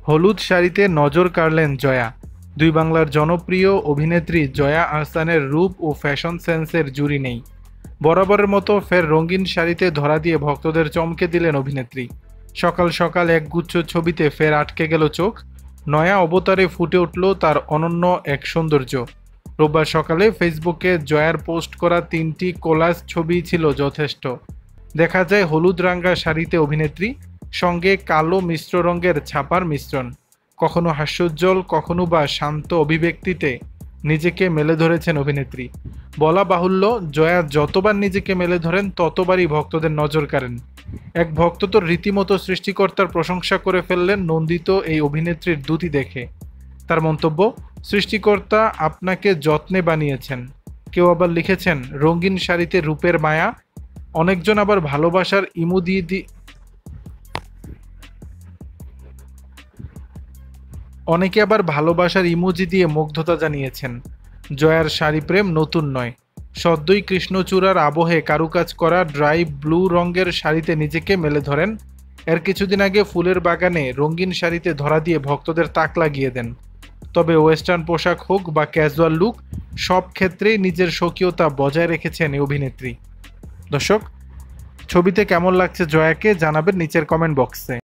হলুদ শাড়িতে নজর কাড়লেন জয়া। দুই বাংলার জনপ্রিয় অভিনেত্রী জয়া আহসানের রূপ ও ফ্যাশন সেন্সের জুড়ি নেই। বরাবরের মতো ফের রঙিন শাড়িতে ধরা দিয়ে ভক্তদের চমকে দিলেন অভিনেত্রী। সকাল সকাল একগুচ্ছ ছবিতে ফের আটকে গেল চোখ। নয়া অবতারে ফুটে উঠল তার অনন্য এক সৌন্দর্য। রোববার সকালে ফেসবুকে জয়ার পোস্ট করা 3টি কোলাজ ছবি ছিল যথেষ্ট। দেখা যায় হলুদ রাঙা শাড়িতে অভিনেত্রী, সঙ্গে কালো মিশ্র রঙের ছাপার মিশ্রণ। কখনো হাস্যোজ্জ্বল, কখনো বা শান্ত অভিব্যক্তিতে নিজেকে মেলে ধরেছেন অভিনেত্রী। বলা বাহুল্য, জয়া যতবার নিজেকে মেলে ধরেন ততবারই ভক্তদের নজর কাড়েন। এক ভক্ত তো রীতিমতো সৃষ্টিকর্তার প্রশংসা করে ফেললেন নন্দিত এই অভিনেত্রীর দ্যুতি দেখে। তার মন্তব্য, সৃষ্টিকর্তা আপনাকে যত্নে বানিয়েছেন। কেউ আবার লিখেছেন, রঙিন শাড়িতে রূপের মায়া। অনেকজন আবার ভালোবাসার অনেকে আবার ভালোবাসার ইমোজি দিয়ে মুগ্ধতা জানিয়েছেন। জয়ার শাড়ি প্রেম নতুন নয়। সদ্যই কৃষ্ণচূড়ার আবহে কারুকাজ করা ড্রাই ব্লু রঙের শাড়িতে নিজেকে মেলে ধরেন। এর কিছুদিন আগে ফুলের বাগানে রঙিন শাড়িতে ধরা দিয়ে ভক্তদের তাক লাগিয়ে দেন। তবে ওয়েস্টার্ন পোশাক হোক বা ক্যাজুয়াল লুক, সব ক্ষেত্রেই নিজের স্বকীয়তা বজায় রেখেছেন এই অভিনেত্রী। দর্শক, ছবিতে কেমন লাগছে জয়াকে জানাবেন নিচের কমেন্ট বক্সে।